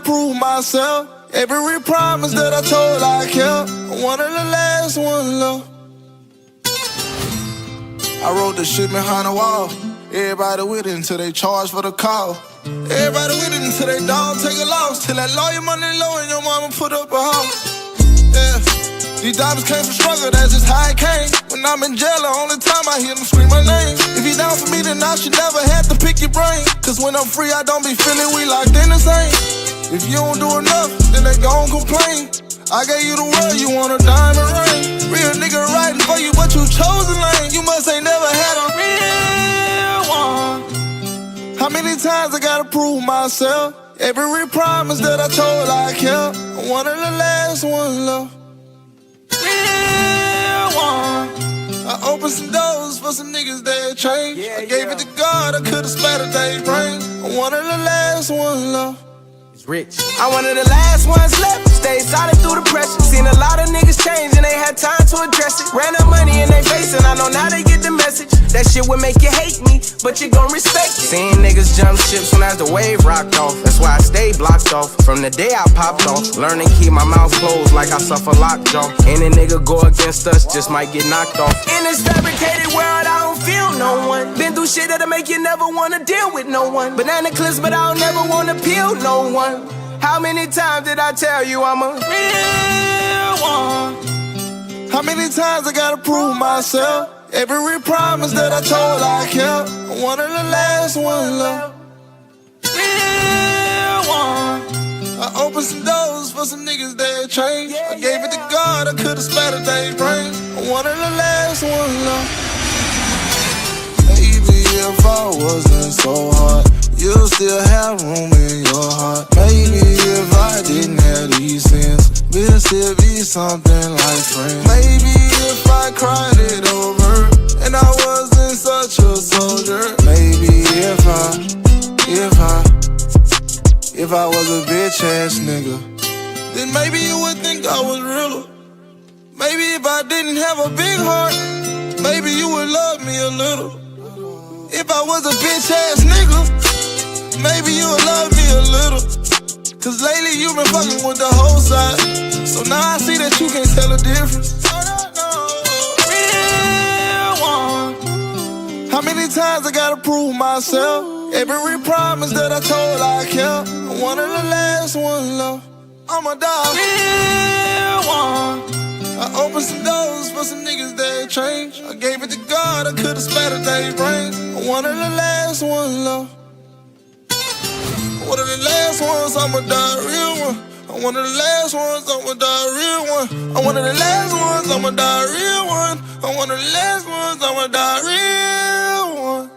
prove myself. Every promise that I told I kept. I'm one of the last ones left. I wrote the shit behind the wall. Everybody with it until they charge for the call. Everybody with it until they don't take a loss. Till that lawyer money low and your mama put up a house. Yeah, these diamonds came from struggle, that's just how it came. When I'm in jail, the only time I hear them scream my name. If you down for me, then I should never have to pick your brain. Cause when I'm free, I don't be feeling we locked in the same. If you don't do enough, then they gon' complain. I gave you the world, you want a diamond ring. Real nigga riding for you, but you chose a lane. You must ain't never had a real one. How many times I gotta prove myself? Every promise that I told I kept. I'm one of the last ones left. Real one. I opened some doors for some niggas that changed. I gave it to God, I could've splattered their brains. I'm one of the last ones left. Rich. I'm one of the last ones left. Stayed solid through the pressure. Seen a lot of niggas change and they had time to address it. Ran up money in their face and I know now they get the message. That shit would make you hate me, but you gon' respect it. Seen niggas jump ships when as the wave rocked off. That's why I stayed blocked off from the day I popped off. Learn to keep my mouth closed like I suffer lockjaw. Any nigga go against us just might get knocked off. In this fabricated world I don't feel no one. Been through shit that'll make you never wanna deal with no one. Banana clips but I don't never wanna peel no one. How many times did I tell you I'm a real one? How many times I gotta prove myself? Every promise that I told I kept. I'm one of the last ones left. Real one. I opened some doors for some niggas that changed. I gave it to God, I could've splattered their brains. I'm one of the last ones left. Maybe if I wasn't so hard, you'll still have room in your heart. Maybe if I didn't have these sins, we'll still be something like friends. Maybe if I cried it over and I wasn't such a soldier. Maybe if I was a bitch ass nigga, then maybe you would think I was realer. Maybe if I didn't have a big heart, maybe you would love me a little. If I was a bitch ass nigga, maybe you would love me a little. Cause lately you been fucking with the whole side. So now I see that you can't tell the difference. Real one. How many times I gotta prove myself? Every promise that I told I kept. I'm one of the last ones left. I'ma die. Real one. I opened some doors for some niggas that changed. I gave it to God, I could've splattered their brains. I'm one of the last ones left. One of the last ones, I'ma die real one. I'm one of the last ones, I'ma die real one. I'm one of the last ones, I'ma die real one. I'm one of the last ones, I'ma die real one.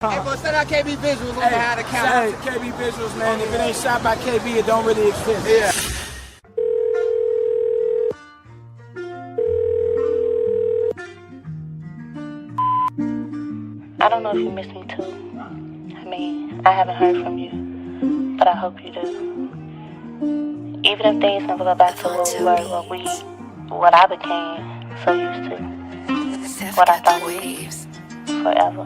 Hey, but send out KB Visuals on how to count. Shout out to KB Visuals, man. If it ain't shot by KB, it don't really exist. Yeah. I don't know if you miss me too. I mean, I haven't heard from you, but I hope you do. Even if things never go back to what we were, what I became so used to, what I thought would be forever.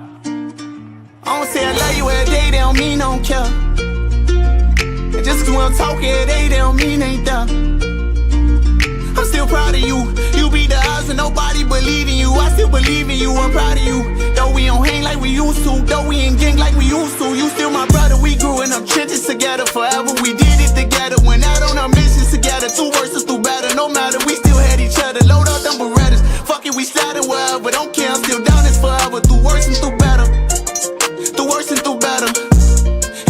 I don't say I love you every day, they don't mean I don't care. And just cause when I'm talking every day, they don't mean ain't there. I'm still proud of you. You beat the odds and nobody believe in you. I still believe in you, I'm proud of you. Though we don't hang like we used to, though we ain't gang like we used to. You still my brother, we grew in them trenches together forever. We did it together, went out on our missions together. Two verses through battle, no matter, we still had each other. Load up them Berettas, fuck it, we sliding wherever. Don't care, I'm still down this forever. Through worse and through better, through worse and through better.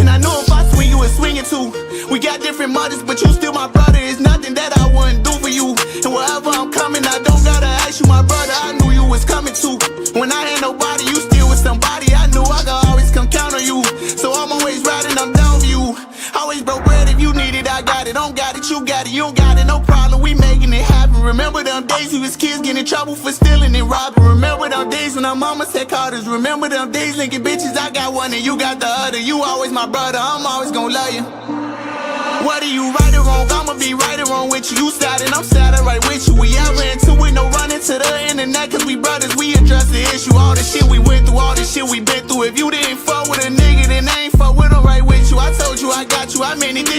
And I know if I swing, you would swing it too. We got different mothers, but you still my brother. It's nothing that I wouldn't do for you. And wherever I'm coming, I don't gotta ask you, my brother. I knew you was coming too. When I had nobody, you still with somebody. I knew I could always come count on you. So I'm always riding, I'm down for you. Always broke bread, if you need it, I got it. Don't got it, you got it, you don't got it, no problem. We making it happen. Remember them days we was kids getting in trouble for stealing and robbing. Remember them days when our mama said carders. Remember them days linking bitches, I got one and you got the other. You always my brother, I'm always gonna love you. Whether you right or wrong, I'ma be right or wrong with you. You siding, I'm siding right with you. We ever into it, no running to the internet. Cause we brothers, we address the issue. All the shit we went through, all the shit we been through. If you didn't fuck with a nigga, then I ain't fuck with him right with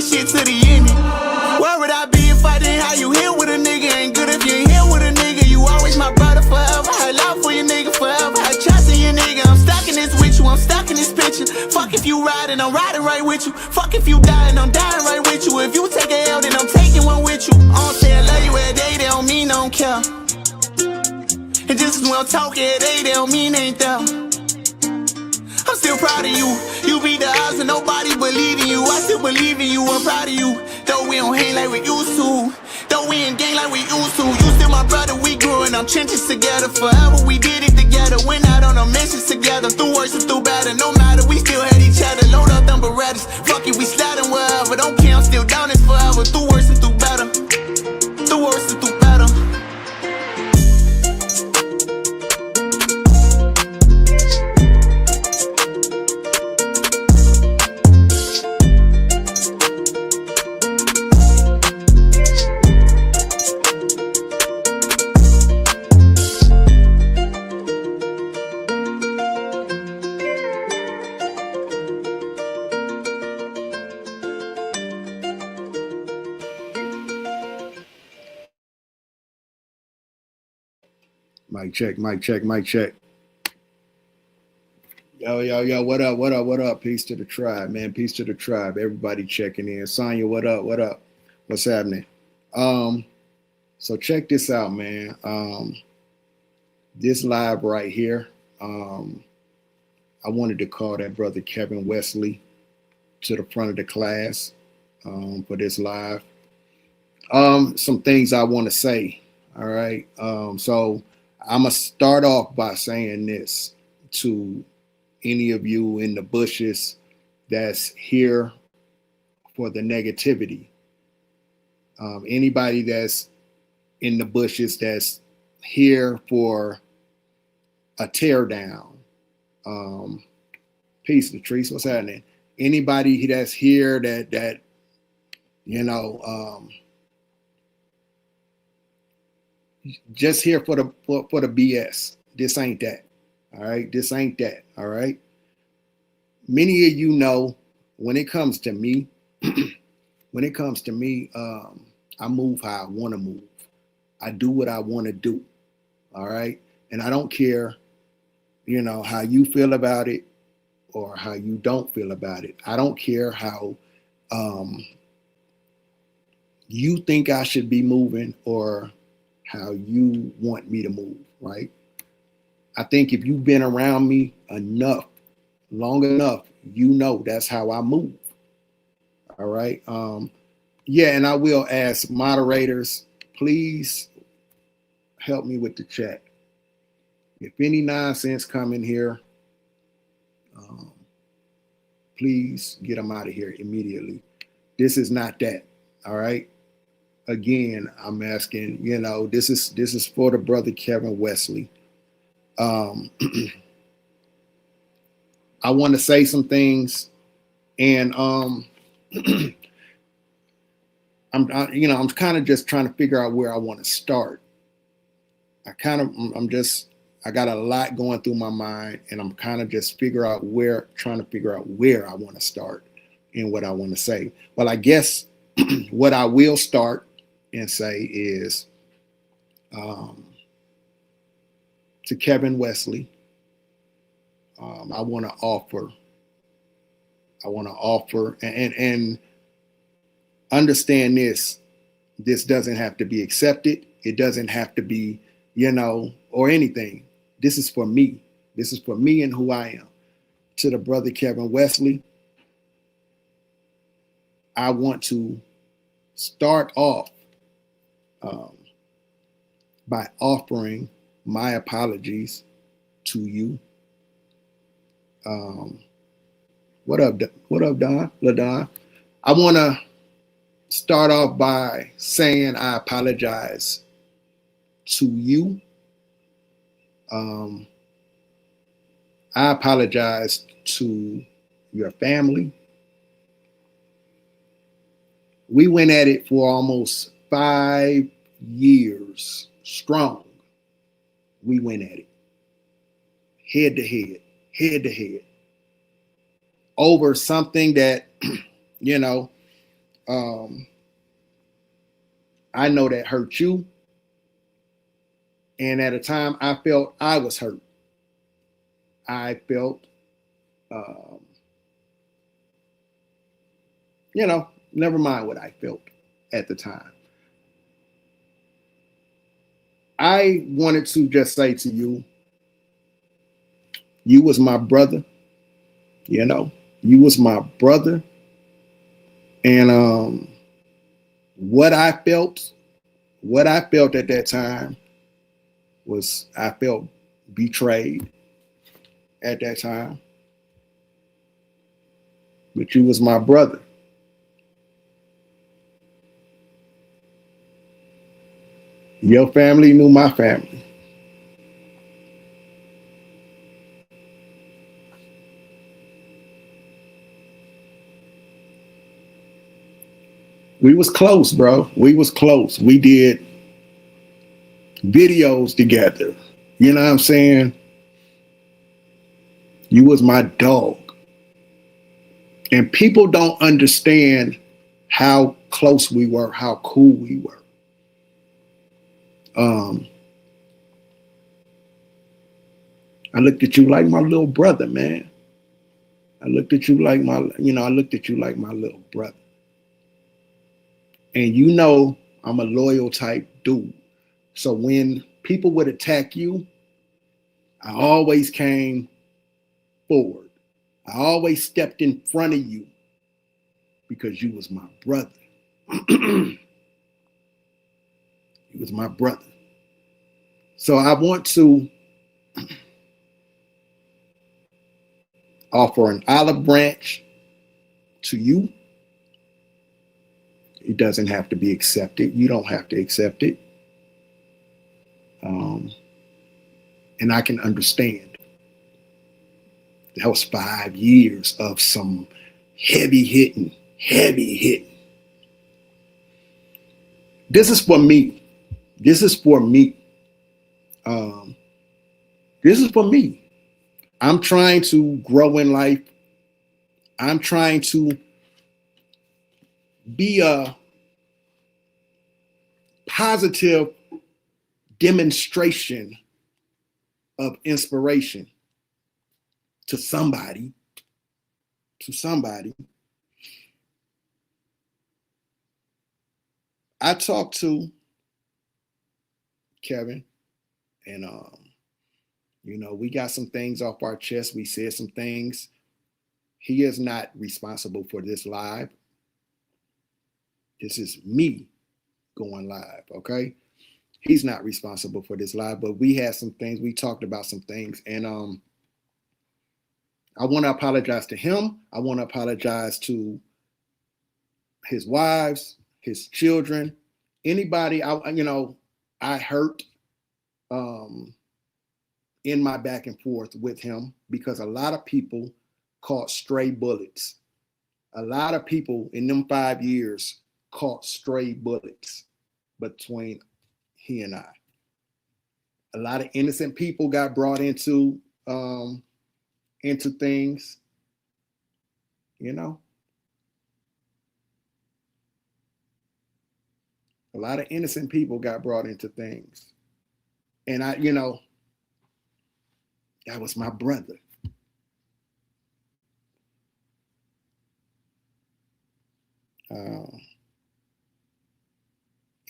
this shit to the end. Where would I be if I didn't have you here with a nigga? Ain't good if you ain't here with a nigga. You always my brother forever. I love for your nigga forever. I trust in your nigga. I'm stuck in this with you. I'm stuck in this picture. Fuck if you riding, I'm riding right with you. Fuck if you dying, I'm dying right with you. If you take a L, then I'm taking one with you. I don't say I love you every day, they don't mean I don't care. And just 'cause we don't talk every day, they don't mean ain't there. I'm still proud of you. You beat the odds and nobody believe in you. I still believe in you, I'm proud of you. Though we don't hang like we used to. Though we ain't gang like we used to. You still my brother, we grew in our trenches together. Forever we did it together. Went out on our missions together. Through worse and through better. No matter, we still had each other. Load up them Berettas. Fuck it, we sliding wherever. Don't care, I'm still down this forever. Through worse and through better. Through worse and through better. Mic check, mic check, mic check. Yo, what up, what up, what up? Peace to the tribe, man. Peace to the tribe. Everybody checking in. Sonya, what up, what up? What's happening? So check this out, man. This live right here, I wanted to call that brother Kevin Wesly to the front of the class for this live. Some things I want to say, all right? So I'm going to start off by saying this to any of you in the bushes that's here for the negativity. Anybody that's in the bushes that's here for a tear down. Peace, Latrice, what's happening? Anybody that's here that you know, just here for the BS. This ain't that. All right. This ain't that. All right. Many of you know when it comes to me, I move how I want to move. I do what I want to do. All right. And I don't care, you know, how you feel about it or how you don't feel about it. I don't care how you think I should be moving or how you want me to move, right? I think if you've been around me long enough, you know that's how I move. All right. Yeah, and I will ask moderators, please help me with the chat. If any nonsense come in here, please get them out of here immediately. This is not that. All right. Again, I'm asking, you know, this is for the brother Kevin Wesly. I want to say some things, and I'm kind of just trying to figure out where I want to start. I got a lot going through my mind, and I'm kind of just trying to figure out where I want to start and what I want to say. Well, I guess what I will start and say is to Kevin Wesly, I want to offer and understand this doesn't have to be accepted. It doesn't have to be, you know, or anything. This is for me. This is for me and who I am. To the brother Kevin Wesly, I want to start off by offering my apologies to you. What up, Don? LaDon? I want to start off by saying I apologize to you. I apologize to your family. We went at it for almost 5 years strong. We went at it head to head over something that, you know, I know that hurt you. And at a time I felt I was hurt. I felt, um, never mind what I felt at the time. I wanted to just say to you, you was my brother, you was my brother. And what I felt, at that time was I felt betrayed at that time. But you was my brother. Your family knew my family. We was close, bro. We was close. We did videos together. You know what I'm saying? You was my dog. And people don't understand how close we were, how cool we were. I looked at you like my little brother, man. I looked at you like I looked at you like my little brother. And I'm a loyal type dude. So when people would attack you, I always came forward. I always stepped in front of you because you was my brother. You was my brother. So I want to offer an olive branch to you. It doesn't have to be accepted. You don't have to accept it. And I can understand. That was 5 years of some heavy hitting. This is for me. This is for me. This is for me. I'm trying to grow in life. I'm trying to be a positive demonstration of inspiration to somebody. I talked to Kevin, and we got some things off our chest. We said some things. He is not responsible for this live. This is me going live, okay? He's not responsible for this live, but we had some things. We talked about some things, and I want to apologize to him. I want to apologize to his wives, his children, anybody I hurt in my back and forth with him, because a lot of people caught stray bullets. A lot of people in them 5 years caught stray bullets between he and I. A lot of innocent people got brought into things, A lot of innocent people got brought into things. And that was my brother.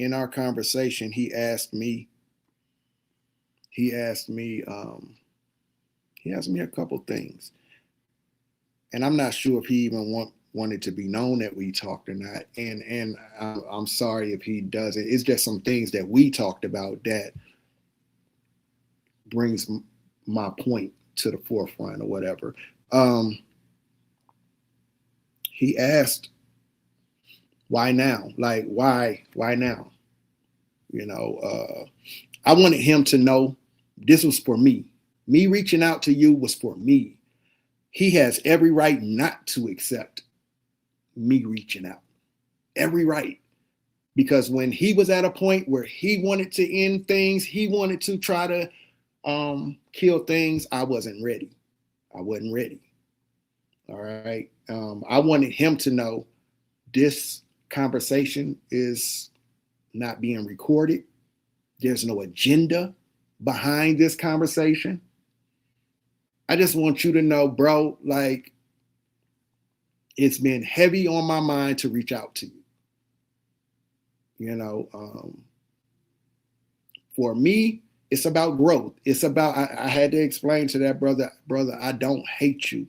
In our conversation, he asked me a couple things. And I'm not sure if he even wanted to be known that we talked or not. And I'm sorry if he doesn't. It's just some things that we talked about that brings my point to the forefront or whatever. He asked, why now? Like, why now? I wanted him to know this was for me. Me reaching out to you was for me. He has every right not to accept me reaching out. Every right. Because when he was at a point where he wanted to end things, he wanted to try to kill things, I wasn't ready. I wasn't ready. All right. I wanted him to know this conversation is not being recorded. There's no agenda behind this conversation. I just want you to know, bro, like, it's been heavy on my mind to reach out to you. You know, for me, it's about growth. It's about, I had to explain to that brother, I don't hate you.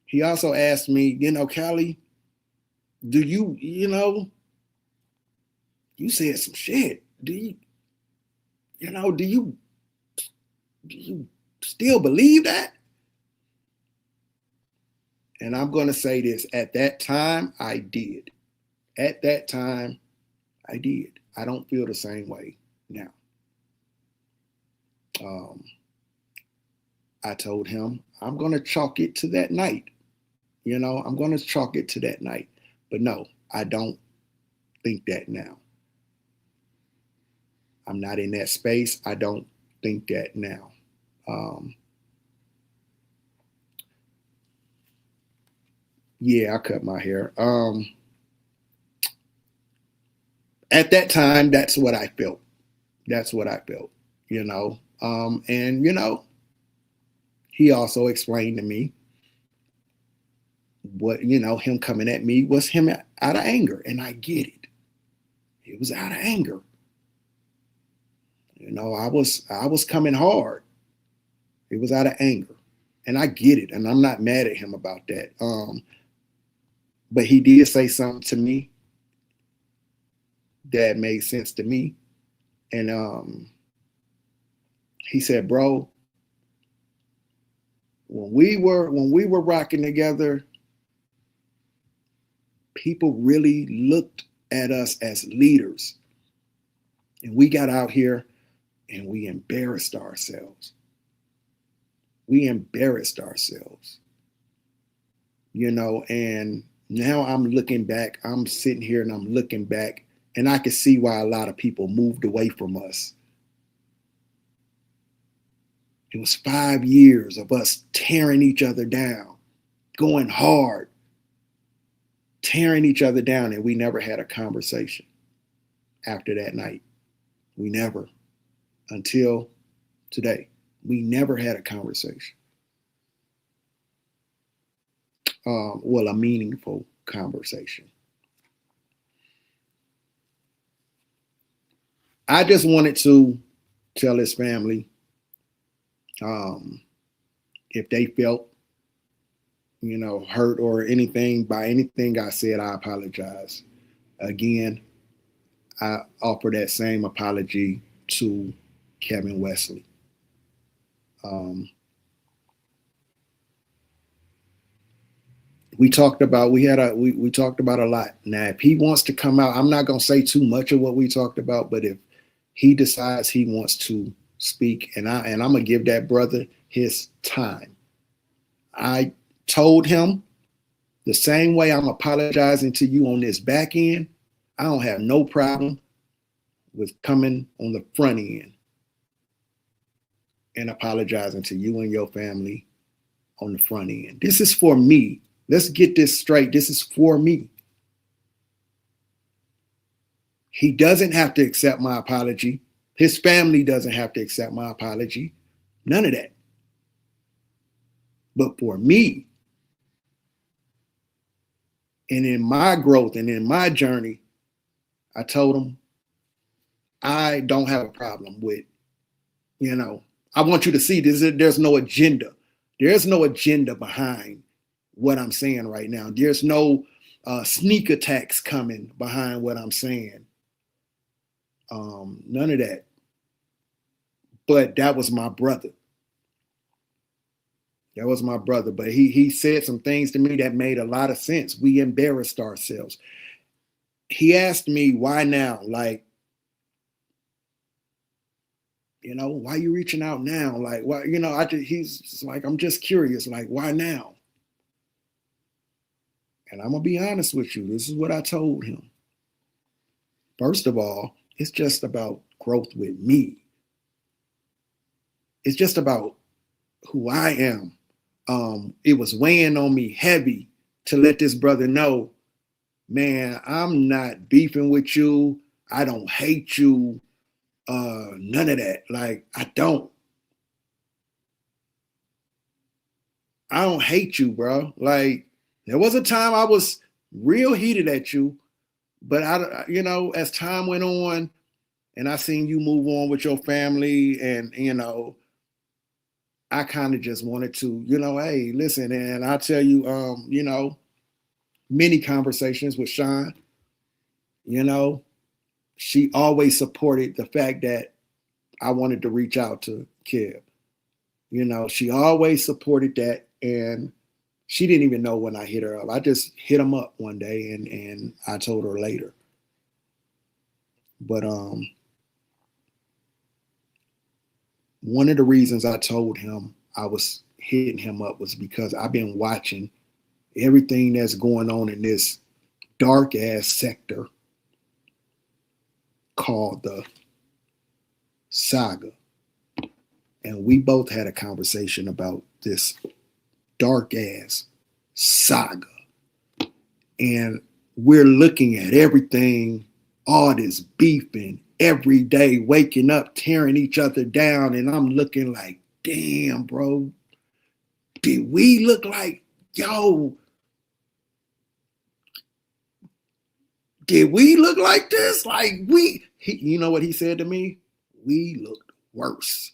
He also asked me, you know, Callie, do you, you know, you said some shit. Do you still believe that? And I'm going to say this, at that time, I did. At that time, I did. I don't feel the same way now. I told him, I'm going to chalk it to that night. You know, I'm going to chalk it to that night. But no, I don't think that now. I'm not in that space. I don't think that now. Yeah, I cut my hair. At that time, that's what I felt. That's what I felt, you know. And, you know, he also explained to me what, you know, him coming at me was him out of anger. And I get it. It was out of anger. You know, I was coming hard. It was out of anger. And I get it. And I'm not mad at him about that. But he did say something to me that made sense to me. And he said, bro, when we were rocking together, people really looked at us as leaders. And we got out here and we embarrassed ourselves. We embarrassed ourselves. You know, and now I'm looking back, I'm sitting here and I'm looking back, and I can see why a lot of people moved away from us. It was 5 years of us tearing each other down, going hard, tearing each other down, and we never had a conversation after that night. We never, until today, we never had a conversation. Well, a meaningful conversation. I just wanted to tell his family, if they felt, you know, hurt or anything by anything I said, I apologize. Again, I offer that same apology to Kevin Wesly. We talked about we talked about a lot. Now, if he wants to come out, I'm not gonna say too much of what we talked about, but if he decides he wants to speak, and I'm gonna give that brother his time. I told him the same way I'm apologizing to you on this back end, I don't have no problem with coming on the front end and apologizing to you and your family on the front end. This is for me. Let's get this straight. This is for me. He doesn't have to accept my apology. His family doesn't have to accept my apology. None of that. But for me, and in my growth and in my journey, I told him, I don't have a problem with, you know, I want you to see this. There's no agenda. There's no agenda behind what I'm saying right now. There's no sneak attacks coming behind what I'm saying. None of that. But that was my brother. That was my brother. But he said some things to me that made a lot of sense. We embarrassed ourselves. He asked me, why now? Like, you know, why you reaching out now? Like, why, you know, he's like, I'm just curious. Like, why now? And I'm going to be honest with you. This is what I told him. First of all, it's just about growth with me. It's just about who I am. It was weighing on me heavy to let this brother know man, I'm not beefing with you. I don't hate you. None of that. Like, I don't hate you, bro. Like, there was a time I was real heated at you, but as time went on and I seen you move on with your family, and I kind of just wanted to, hey, listen, and I tell you, many conversations with Sean, she always supported the fact that I wanted to reach out to Kev. She always supported that, and she didn't even know when I hit her up. I just hit him up one day, and I told her later. But one of the reasons I told him I was hitting him up was because I've been watching everything that's going on in this dark ass sector called the saga. And we both had a conversation about this dark ass saga. And we're looking at everything, all this beefing every day, waking up, tearing each other down. And I'm looking like, damn, bro, did we look like, did we look like this? Like you know what he said to me? We looked worse.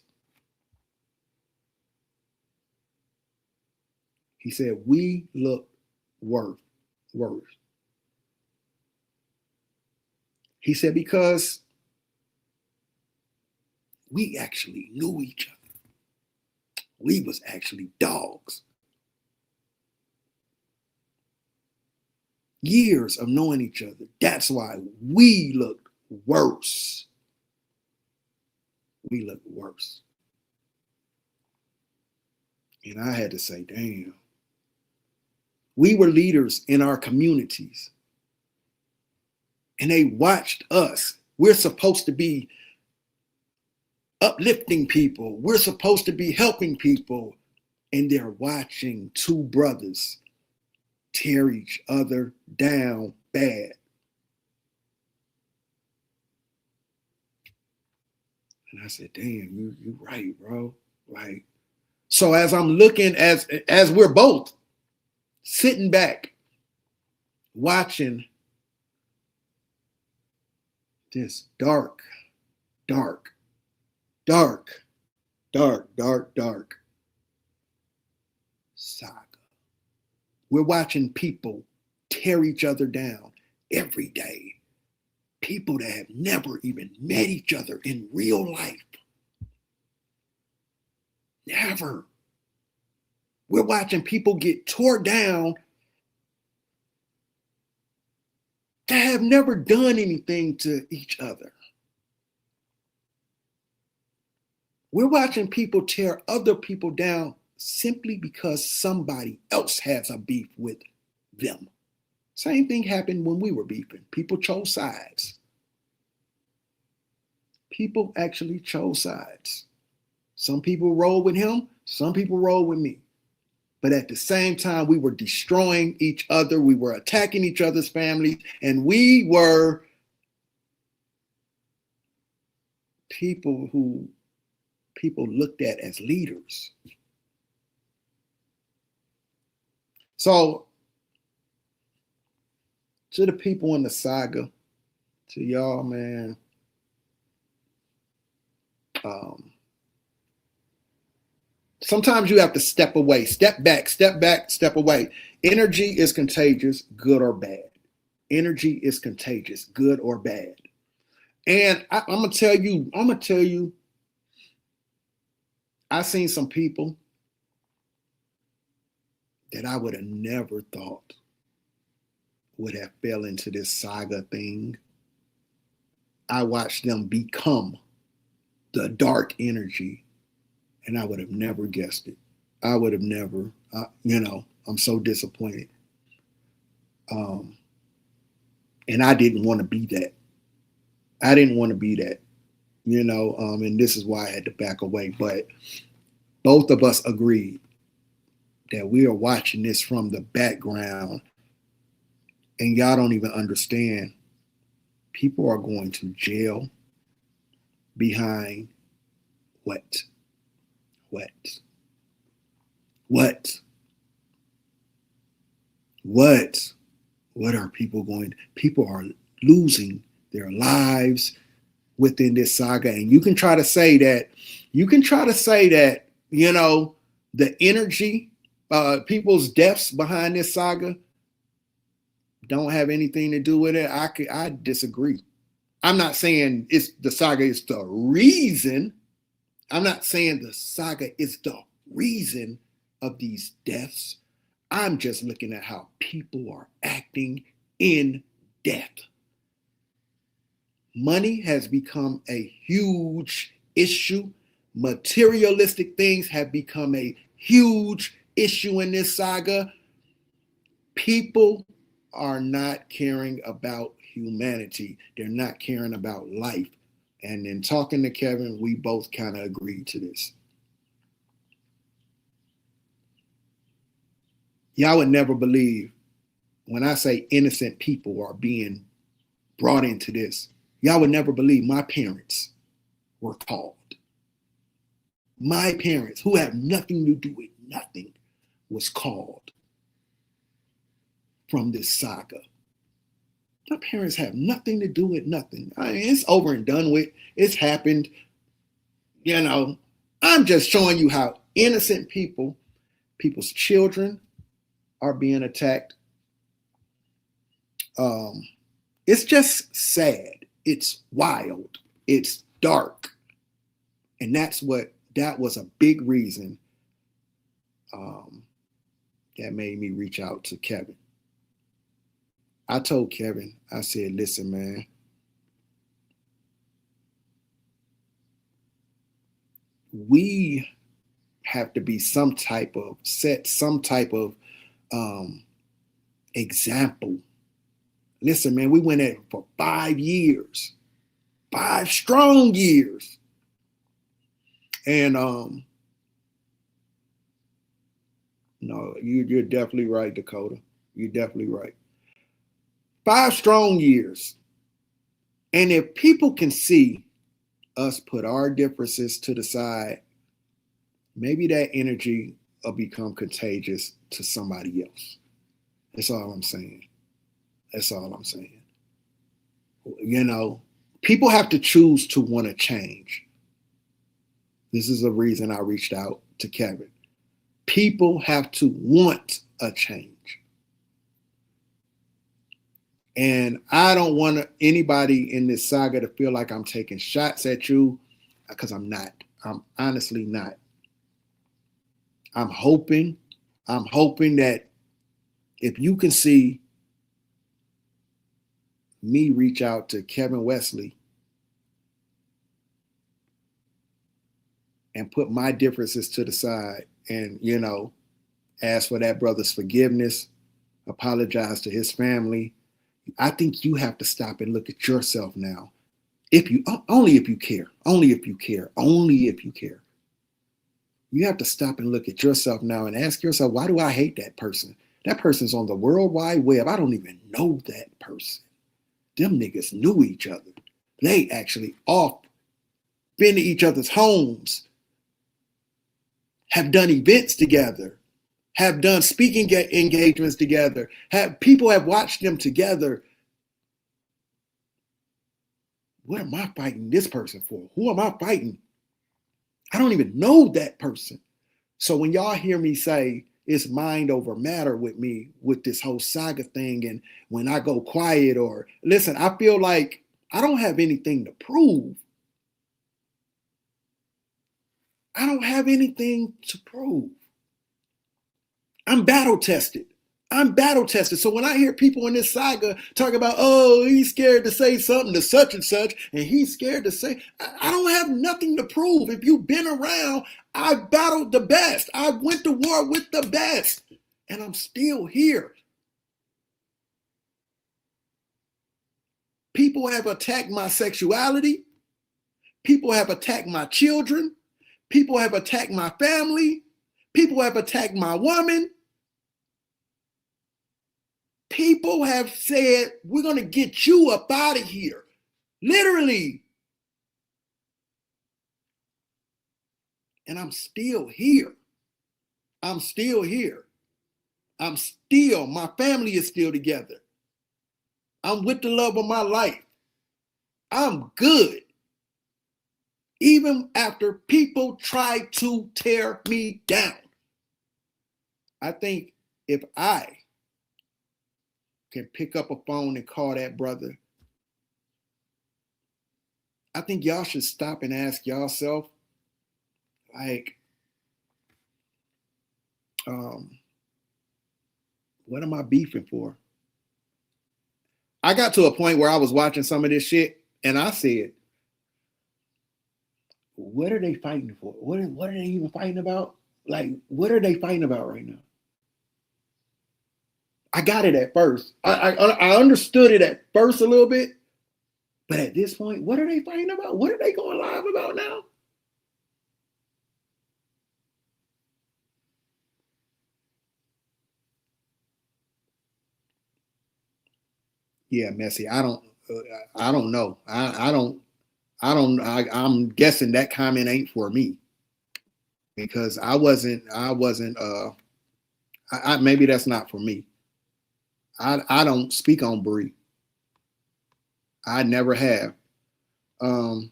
He said, we looked worse. He said, because we actually knew each other. We was actually dogs. Years of knowing each other. That's why we looked worse. We looked worse. And I had to say, damn. We were leaders in our communities. And they watched us. We're supposed to be uplifting people. We're supposed to be helping people. And they're watching two brothers tear each other down bad. And I said, damn, you right, bro. Like, so as I'm looking, as we're both sitting back, watching this dark saga. We're watching people tear each other down every day. People that have never even met each other in real life. Never. We're watching people get tore down that have never done anything to each other. We're watching people tear other people down simply because somebody else has a beef with them. Same thing happened when we were beefing. People chose sides. People actually chose sides. Some people roll with him, some people roll with me. But at the same time, we were destroying each other. We were attacking each other's families. And we were people who people looked at as leaders. So, to the people in the saga, to y'all, man, sometimes you have to step away, step back, step away. Energy is contagious, good or bad. Energy is contagious, good or bad. And I'm gonna tell you, I've seen some people that I would have never thought would have fell into this saga thing. I watched them become the dark energy, and I would have never guessed it. I would have never, I'm so disappointed. And I didn't want to be that. I didn't want to be that, and this is why I had to back away. But both of us agreed that we are watching this from the background, And y'all don't even understand. People are going to jail behind what? What? What? What? What are people going? People are losing their lives within this saga. And you can try to say that, you know, the energy, people's deaths behind this saga don't have anything to do with it. I disagree. I'm not saying the saga is the reason. I'm not saying the saga is the reason of these deaths. I'm just looking at how people are acting in death. Money has become a huge issue. Materialistic things have become a huge issue in this saga. People are not caring about humanity. They're not caring about life. And in talking to Kevin, we both kind of agreed to this. Y'all would never believe when I say innocent people are being brought into this. Y'all would never believe my parents were called. My parents, who have nothing to do with nothing, was called from this saga. My parents have nothing to do with nothing. I mean, it's over and done with. It's happened. You know, I'm just showing you how innocent people's children are being attacked. It's just sad. It's wild. It's dark. And that was a big reason that made me reach out to Kevin. I told Kevin, I said, listen, man, we have to be some type of example. Listen, man, we went at it for 5 years, 5 strong years. And no, you're definitely right, Dakota. You're definitely right. 5 strong years. And if people can see us put our differences to the side, maybe that energy will become contagious to somebody else. That's all I'm saying. That's all I'm saying. You know, people have to choose to want to change. This is the reason I reached out to Kevin. People have to want a change. And I don't want anybody in this saga to feel like I'm taking shots at you, because I'm not. I'm honestly not. I'm hoping that if you can see me reach out to Kevin Wesly and put my differences to the side and, you know, ask for that brother's forgiveness, apologize to his family, I think you have to stop and look at yourself now. Only if you care. You have to stop and look at yourself now and ask yourself, why do I hate that person? That person's on the World Wide Web. I don't even know that person. Them niggas knew each other. They actually been to each other's homes, have done events together, have done speaking engagements together, people have watched them together. What am I fighting this person for? Who am I fighting? I don't even know that person. So when y'all hear me say it's mind over matter with me with this whole saga thing, and when I go quiet or listen, I feel like I don't have anything to prove. I don't have anything to prove. I'm battle tested. So when I hear people in this saga talk about, oh, he's scared to say something to such and such, and he's scared to say, I don't have nothing to prove. If you've been around, I battled the best. I went to war with the best, and I'm still here. People have attacked my sexuality. People have attacked my children. People have attacked my family. People have attacked my woman. People have said, we're going to get you up out of here. Literally. And I'm still here. I'm still here. My family is still together. I'm with the love of my life. I'm good. Even after people try to tear me down. I think if I can pick up a phone and call that brother, I think y'all should stop and ask yourself, like, what am I beefing for? I got to a point where I was watching some of this shit and I said, what are they fighting for? What are they even fighting about? Like, what are they fighting about right now? I got it at first. I understood it at first a little bit. But at this point, what are they fighting about? What are they going live about now? Yeah, Messi. I don't know. I'm guessing that comment ain't for me because maybe that's not for me. I don't speak on Bree. I never have. I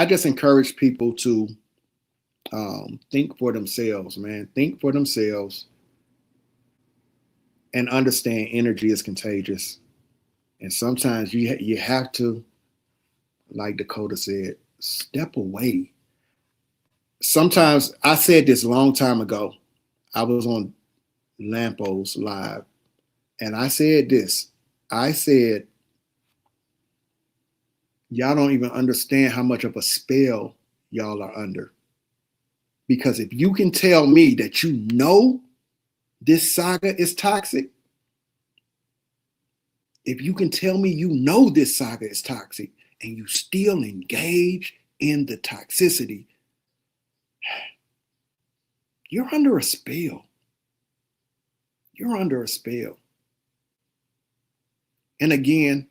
just encourage people to think for themselves, man. Think for themselves and understand energy is contagious. And sometimes you have to, like Dakota said, step away. Sometimes, I said this a long time ago. I was on Lampos Live, and I said this. I said, y'all don't even understand how much of a spell y'all are under. Because if you can tell me that you know this saga is toxic, if you can tell me you know this saga is toxic and you still engage in the toxicity, you're under a spell. You're under a spell. And again,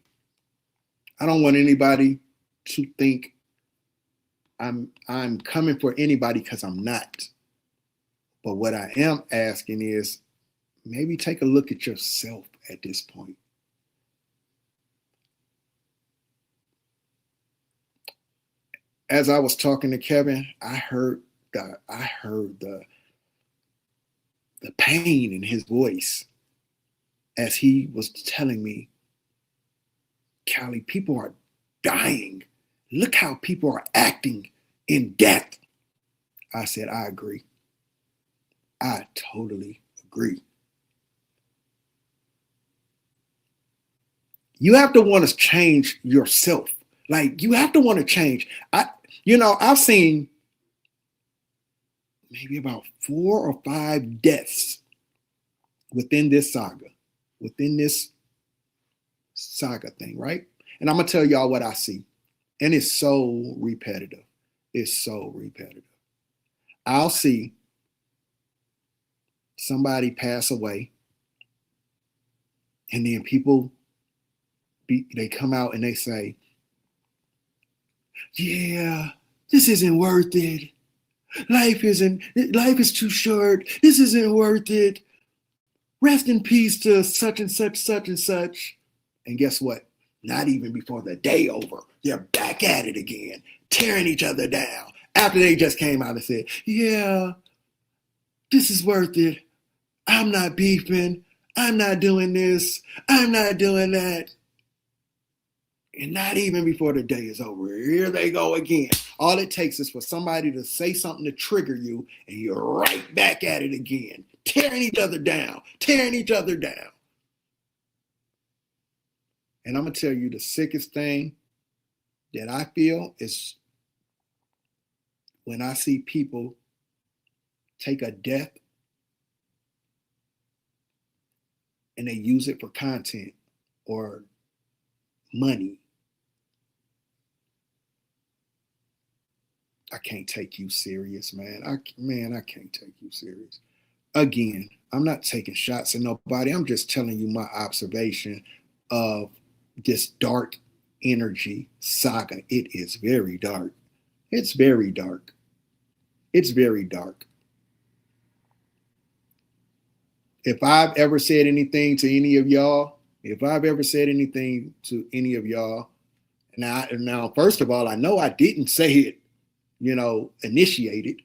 I don't want anybody to think I'm coming for anybody because I'm not. But what I am asking is maybe take a look at yourself at this point. As I was talking to Kevin, I heard the pain in his voice as he was telling me, Callie, people are dying. Look how people are acting in death. I said, I agree. I totally agree. You have to want to change yourself. Like, you have to want to change. I've seen maybe about 4 or 5 deaths within this saga thing, right? And I'm going to tell y'all what I see. And it's so repetitive. It's so repetitive. I'll see somebody pass away, and then people, they come out and they say, yeah, this isn't worth it. Life is too short. This isn't worth it. Rest in peace to such and such, such and such. And guess what? Not even before the day over, they're back at it again, tearing each other down. After they just came out and said, yeah, this is worth it. I'm not beefing. I'm not doing this. I'm not doing that. And not even before the day is over, here they go again. All it takes is for somebody to say something to trigger you, and you're right back at it again, tearing each other down, tearing each other down. And I'm going to tell you the sickest thing that I feel is when I see people take a death and they use it for content or money. I can't take you serious, man. I can't take you serious. again, I'm not taking shots at nobody. I'm just telling you my observation of this dark energy saga. It is very dark. It's very dark. It's very dark. If I've ever said anything to any of y'all, now, first of all, I know I didn't say it, initiated.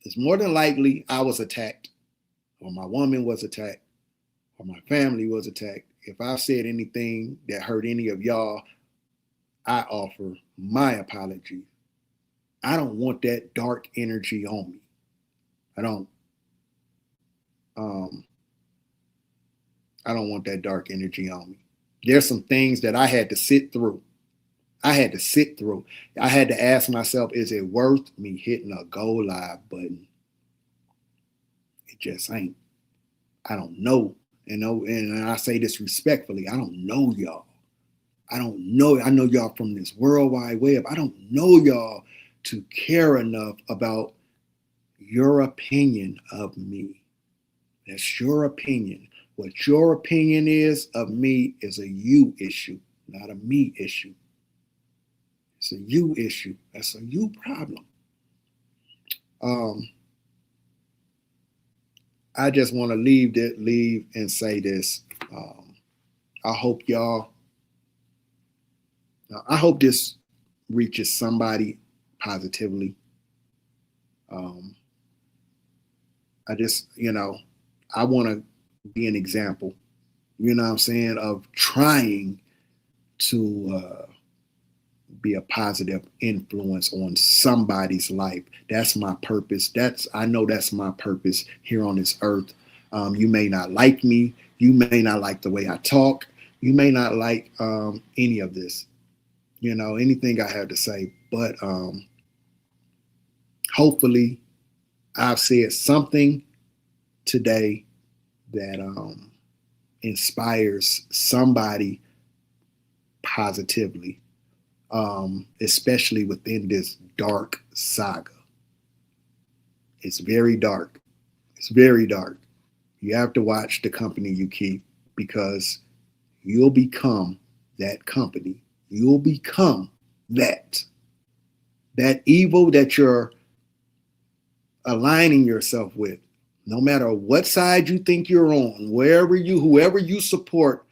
It's more than likely I was attacked, or my woman was attacked, or my family was attacked. If I've said anything that hurt any of y'all, I offer my apology. I don't want that dark energy on me. I don't want that dark energy on me. There's some things that I had to sit through. I had to ask myself, is it worth me hitting a go live button? It just ain't. I don't know. And I say this respectfully. I don't know y'all. I don't know. I know y'all from this World Wide Web. I don't know y'all to care enough about your opinion of me. That's your opinion. What your opinion is of me is a you issue, not a me issue. It's a you issue. That's a you problem. I just want to leave and say this. I hope this reaches somebody positively. I want to be an example, of trying to be a positive influence on somebody's life. That's my purpose. I know that's my purpose here on this earth. You may not like me. You may not like the way I talk. You may not like any of this, anything I have to say. But hopefully I've said something today that inspires somebody positively, especially within this dark saga. It's very dark. It's very dark. You have to watch the company you keep, because you'll become that company. You'll become that evil that you're aligning yourself with. No matter what side you think you're on, whoever you support,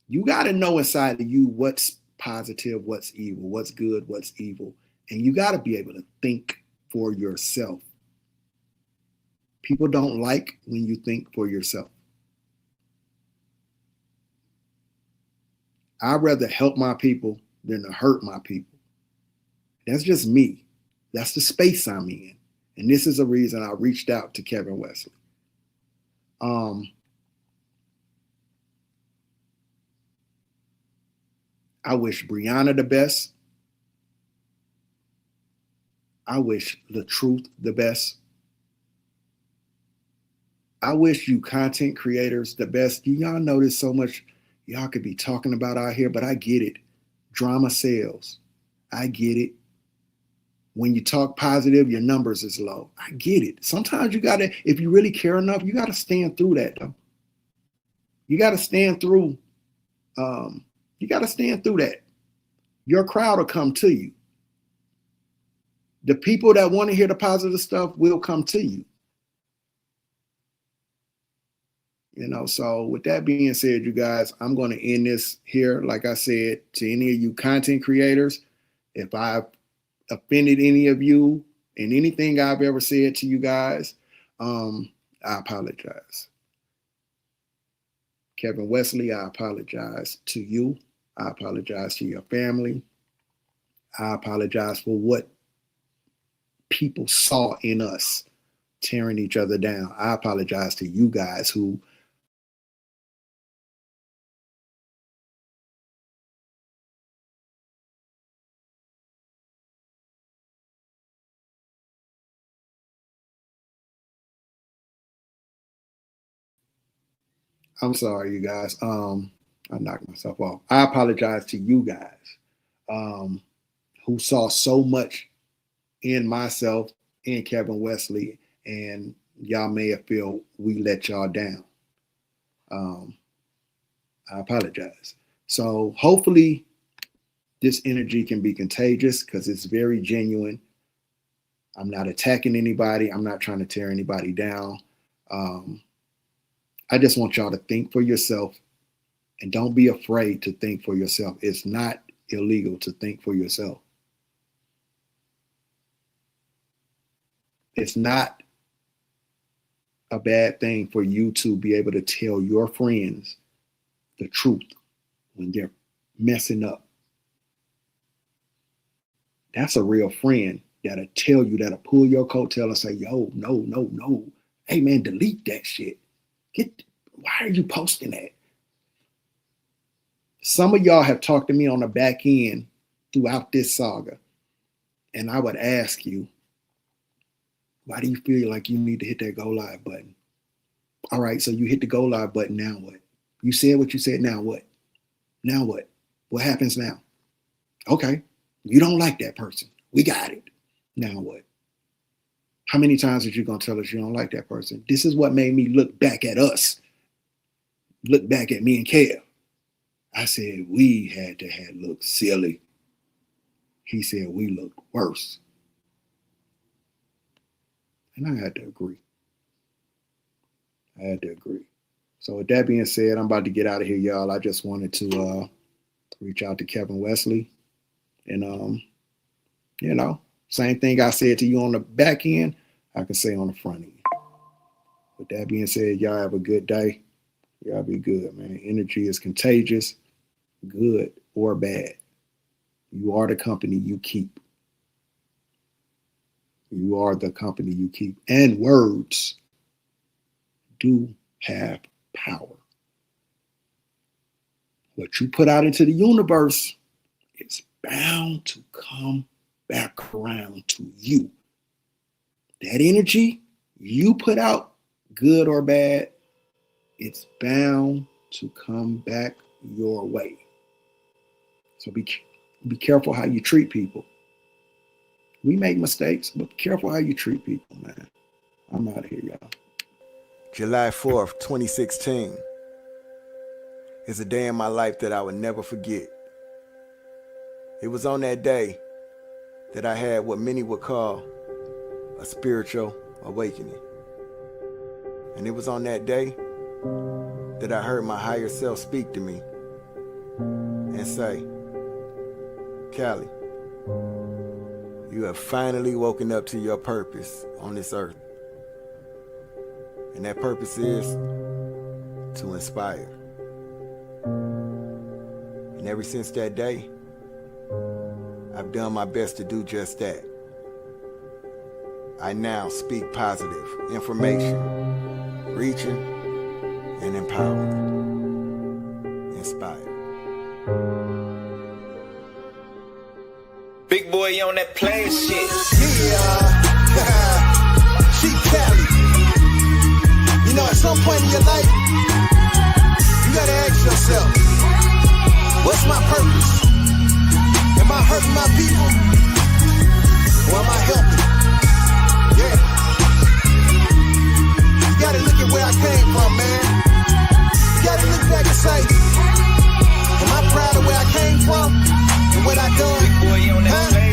you got to know inside of you what's positive, what's evil, what's good, what's evil. And you got to be able to think for yourself. People don't like when you think for yourself. I'd rather help my people than to hurt my people. That's just me. That's the space I'm in. And this is a reason I reached out to Kevin Wesly. I wish Brianna the best. I wish the truth the best. I wish you content creators the best. Y'all know there's so much y'all could be talking about out here, but I get it. Drama sells. I get it. When you talk positive, your numbers is low. I get it. Sometimes you got to, if you really care enough, you got to stand through that, though. You got to stand through. That. Your crowd will come to you. The people that want to hear the positive stuff will come to you. So with that being said, you guys, I'm going to end this here. Like I said, to any of you content creators, if I've offended any of you in anything I've ever said to you guys, I apologize. Kevin Wesly, I apologize to you. I apologize to your family. I apologize for what people saw in us tearing each other down. I apologize to you guys who I'm sorry, you guys. I knocked myself off. I apologize to you guys who saw so much in myself, in Kevin Wesly, and y'all may have felt we let y'all down. I apologize. So hopefully this energy can be contagious because it's very genuine. I'm not attacking anybody. I'm not trying to tear anybody down. I just want y'all to think for yourself, and don't be afraid to think for yourself. It's not illegal to think for yourself. It's not a bad thing for you to be able to tell your friends the truth when they're messing up. That's a real friend that'll tell you, that'll pull your coattail and say, yo, no. Hey man, delete that shit. Why are you posting that? Some of y'all have talked to me on the back end throughout this saga. And I would ask you, why do you feel like you need to hit that go live button? All right, so you hit the go live button, now what? You said what you said, now what? Now what? What happens now? Okay, you don't like that person. We got it. Now what? How many times are you going to tell us you don't like that person? This is what made me look back at us. Look back at me and Kev. I said, we had to have looked silly. He said, we looked worse. And I had to agree. So with that being said, I'm about to get out of here, y'all. I just wanted to reach out to Kevin Wesly. And, same thing I said to you on the back end, I can say on the front end. With that being said, y'all have a good day. Y'all be good, man. Energy is contagious, good or bad. You are the company you keep. You are the company you keep. And words do have power. What you put out into the universe is bound to come back around to you. That energy you put out, good or bad, it's bound to come back your way. So be careful how you treat people. We make mistakes, but be careful how you treat people, man. I'm out of here, y'all. July 4th, 2016 is a day in my life that I would never forget. It was on that day that I had what many would call a spiritual awakening. And it was on that day that I heard my higher self speak to me and say, Callie, you have finally woken up to your purpose on this earth. And that purpose is to inspire. And ever since that day, I've done my best to do just that. I now speak positive information, reaching and empowering, inspired. Big boy on that play shit. She Cali. You know, at some point in your life, you gotta ask yourself, what's my purpose? Am I hurting my people? Or am I helping? Yeah. You gotta look at where I came from, man. You gotta look back and say, am I proud of where I came from? And what I done?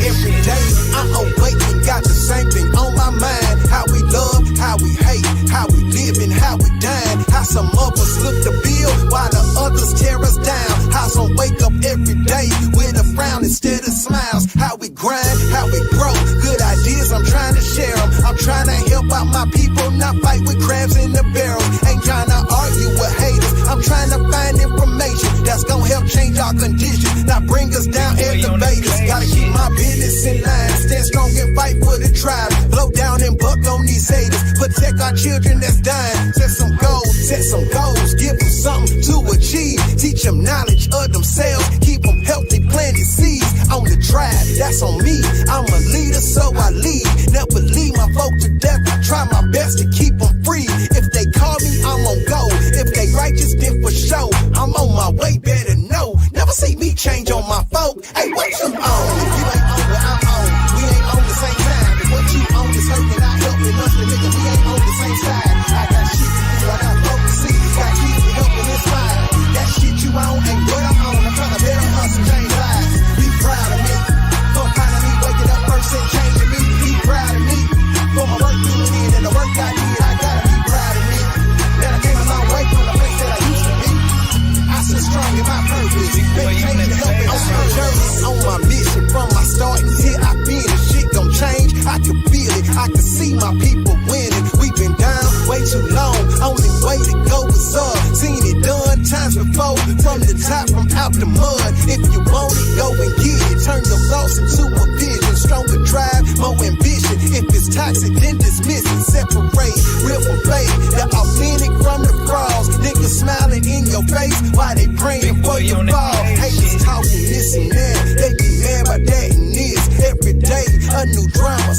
Every day I'm awake and got the same thing on my mind. How we love, how we hate, how we live and how we dying. How some of us look to build while the others tear us down. How some wake up every day with a frown instead of smiles. How we grind, how we grow. Good ideas, I'm trying to share them. I'm trying to help out my people, not fight with crabs in the barrel. Ain't trying to argue with haters. I'm trying to find information that's gonna help change our condition, not bring us down, elevate us. Gotta keep my business in line, stand strong and fight for the tribe. Blow down and buck on these haters, protect our children that's dying. Set some goals, give them something to achieve. Teach them knowledge of themselves, keep them healthy, planting seeds on the tribe. That's on me, I'm a leader so I lead. Never leave my folk to death, try my best to keep them free. If they call me, I'm on go. If they righteous, then for sure, I'm on my way, better know. Never see me change on my folk. Hey, what you on? If you ain't on what I'm on, we ain't on the same time. If what you on is hurting, I helping us, the nigga, we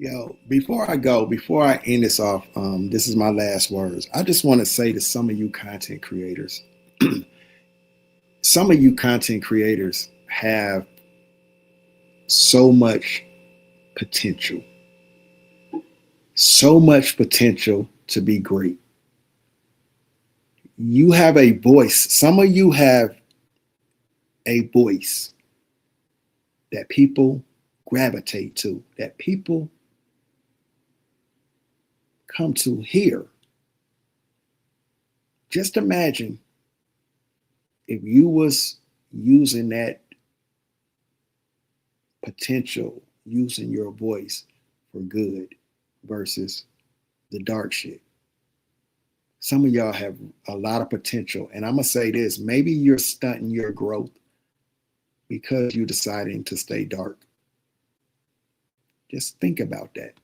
Yo, before I end this off, this is my last words. I just want to say to some of you content creators, some of you content creators have so much potential, to be great. You have a voice. Some of you have a voice that people gravitate to, that people come to hear. Just imagine if you was using that potential, using your voice for good versus the dark shit. Some of y'all have a lot of potential. And I'm going to say this, maybe you're stunting your growth because you're deciding to stay dark. Just think about that.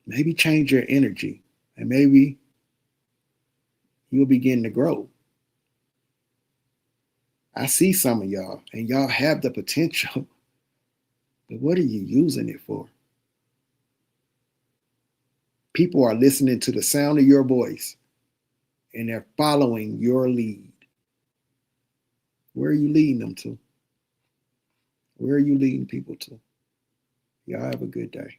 Maybe change your energy and maybe you'll begin to grow. I see some of y'all and y'all have the potential, but what are you using it for? People are listening to the sound of your voice and they're following your lead. Where are you leading them to? Where are you leading people to? Y'all have a good day.